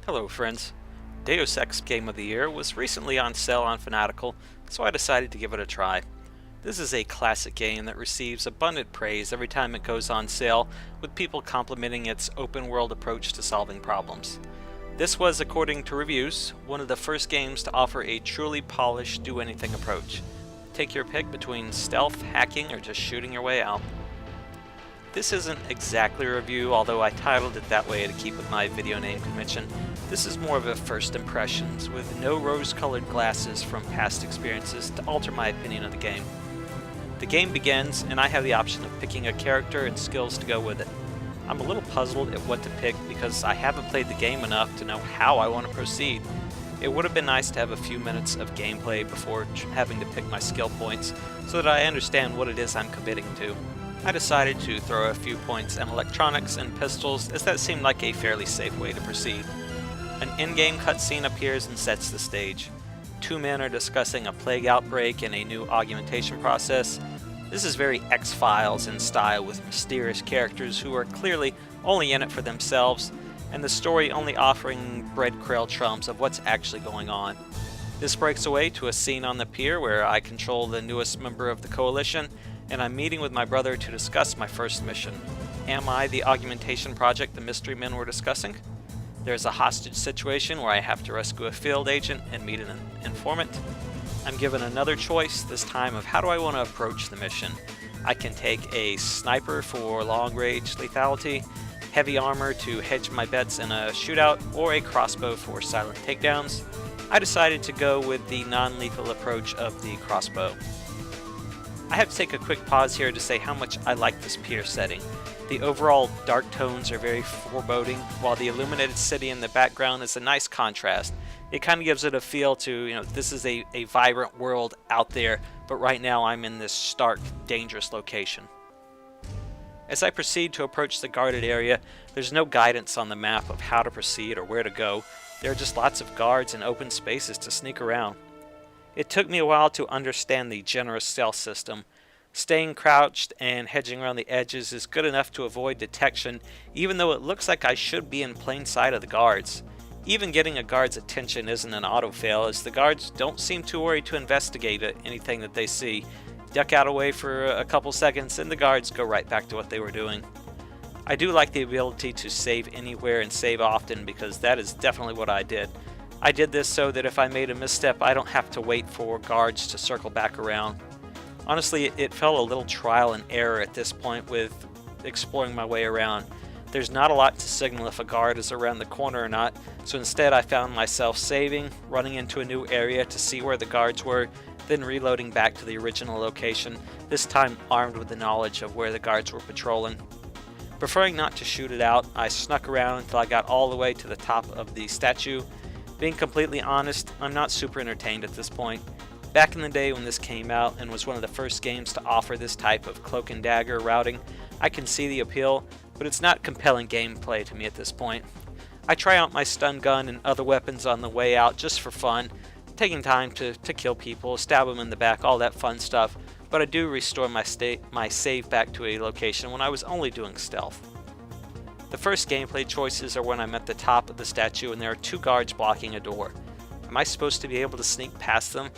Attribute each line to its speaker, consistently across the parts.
Speaker 1: Hello friends. Deus Ex Game of the Year was recently on sale on Fanatical, so I decided to give it a try. This is a classic game that receives abundant praise every time it goes on sale, with people complimenting its open world approach to solving problems. This was, according to reviews, one of the first games to offer a truly polished do-anything approach. Take your pick between stealth, hacking, or just shooting your way out. This isn't exactly a review, although I titled it that way to keep with my video name convention. This is more of a first impressions, with no rose-colored glasses from past experiences to alter my opinion of the game. The game begins, and I have the option of picking a character and skills to go with it. I'm a little puzzled at what to pick because I haven't played the game enough to know how I want to proceed. It would have been nice to have a few minutes of gameplay before having to pick my skill points so that I understand what it is I'm committing to. I decided to throw a few points in electronics and pistols, as that seemed like a fairly safe way to proceed. An in-game cutscene appears and sets the stage. Two men are discussing a plague outbreak and a new augmentation process. This is very X-Files in style, with mysterious characters who are clearly only in it for themselves, and the story only offering breadcrumbs of what's actually going on. This breaks away to a scene on the pier where I control the newest member of the coalition, and I'm meeting with my brother to discuss my first mission. Am I the augmentation project the mystery men were discussing? There's a hostage situation where I have to rescue a field agent and meet an informant. I'm given another choice, this time of how do I want to approach the mission. I can take a sniper for long-range lethality, heavy armor to hedge my bets in a shootout, or a crossbow for silent takedowns. I decided to go with the non-lethal approach of the crossbow. I have to take a quick pause here to say how much I like this pier setting. The overall dark tones are very foreboding, while the illuminated city in the background is a nice contrast. It kind of gives it a feel to, this is a vibrant world out there, but right now I'm in this stark, dangerous location. As I proceed to approach the guarded area, there's no guidance on the map of how to proceed or where to go. There are just lots of guards and open spaces to sneak around. It took me a while to understand the generous stealth system. Staying crouched and hedging around the edges is good enough to avoid detection, even though it looks like I should be in plain sight of the guards. Even getting a guard's attention isn't an auto-fail, as the guards don't seem too worried to investigate anything that they see. Duck out away for a couple seconds and the guards go right back to what they were doing. I do like the ability to save anywhere and save often, because that is definitely what I did. I did this so that if I made a misstep, I don't have to wait for guards to circle back around. Honestly, it felt a little trial and error at this point with exploring my way around. There's not a lot to signal if a guard is around the corner or not, so instead I found myself saving, running into a new area to see where the guards were, then reloading back to the original location, this time armed with the knowledge of where the guards were patrolling. Preferring not to shoot it out, I snuck around until I got all the way to the top of the statue. Being completely honest, I'm not super entertained at this point. Back in the day when this came out and was one of the first games to offer this type of cloak and dagger routing, I can see the appeal, but it's not compelling gameplay to me at this point. I try out my stun gun and other weapons on the way out just for fun, taking time to kill people, stab them in the back, all that fun stuff, but I do restore my save back to a location when I was only doing stealth. The first gameplay choices are when I'm at the top of the statue and there are two guards blocking a door. Am I supposed to be able to sneak past them?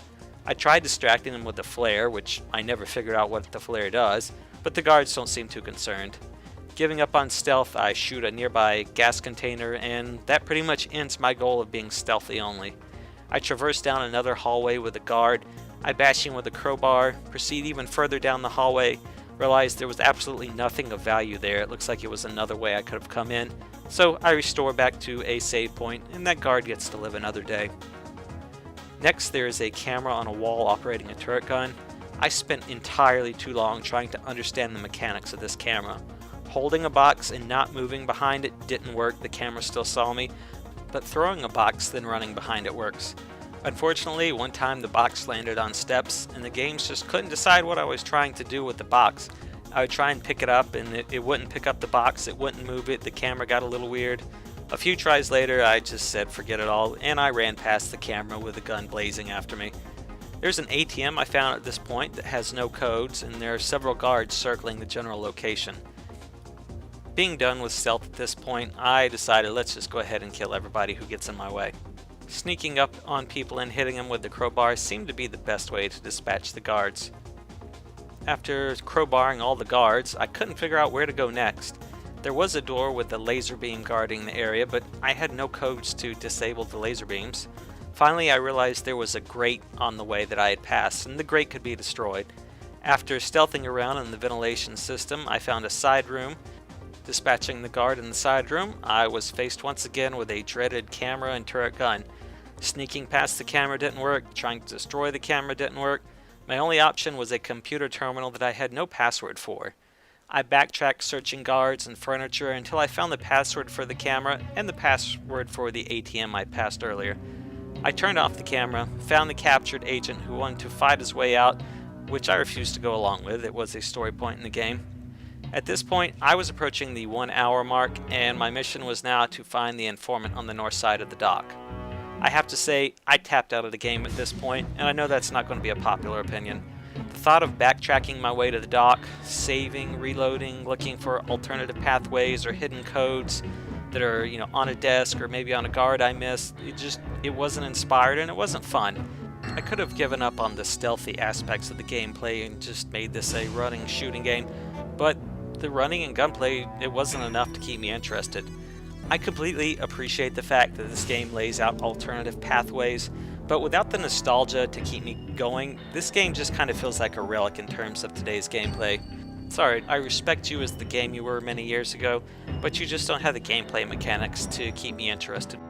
Speaker 1: I tried distracting them with the flare, which I never figured out what the flare does, but the guards don't seem too concerned. Giving up on stealth, I shoot a nearby gas container, and that pretty much ends my goal of being stealthy only. I traverse down another hallway with a guard, I bash him with a crowbar, proceed even further down the hallway, realized there was absolutely nothing of value there. It looks like it was another way I could have come in, so I restore back to a save point, and that guard gets to live another day. Next, there is a camera on a wall operating a turret gun. I spent entirely too long trying to understand the mechanics of this camera. Holding a box and not moving behind it didn't work, the camera still saw me, but throwing a box then running behind it works. Unfortunately, one time the box landed on steps, and the games just couldn't decide what I was trying to do with the box. I would try and pick it up, and it wouldn't pick up the box, it wouldn't move it, the camera got a little weird. A few tries later, I just said forget it all, and I ran past the camera with the gun blazing after me. There's an ATM I found at this point that has no codes, and there are several guards circling the general location. Being done with stealth at this point, I decided let's just go ahead and kill everybody who gets in my way. Sneaking up on people and hitting them with the crowbar seemed to be the best way to dispatch the guards. After crowbarring all the guards, I couldn't figure out where to go next. There was a door with a laser beam guarding the area, but I had no codes to disable the laser beams. Finally, I realized there was a grate on the way that I had passed, and the grate could be destroyed. After stealthing around in the ventilation system, I found a side room. Dispatching the guard in the side room, I was faced once again with a dreaded camera and turret gun. Sneaking past the camera didn't work, trying to destroy the camera didn't work. My only option was a computer terminal that I had no password for. I backtracked searching guards and furniture until I found the password for the camera and the password for the ATM I passed earlier. I turned off the camera, found the captured agent who wanted to fight his way out, which I refused to go along with. It was a story point in the game. At this point, I was approaching the 1 hour mark, and my mission was now to find the informant on the north side of the dock. I have to say, I tapped out of the game at this point, and I know that's not going to be a popular opinion. The thought of backtracking my way to the dock, saving, reloading, looking for alternative pathways or hidden codes that are, on a desk or maybe on a guard I missed, it wasn't inspired and it wasn't fun. I could have given up on the stealthy aspects of the gameplay and just made this a running shooting game, but the running and gunplay, it wasn't enough to keep me interested. I completely appreciate the fact that this game lays out alternative pathways, but without the nostalgia to keep me going, this game just kind of feels like a relic in terms of today's gameplay. Sorry, I respect you as the game you were many years ago, but you just don't have the gameplay mechanics to keep me interested.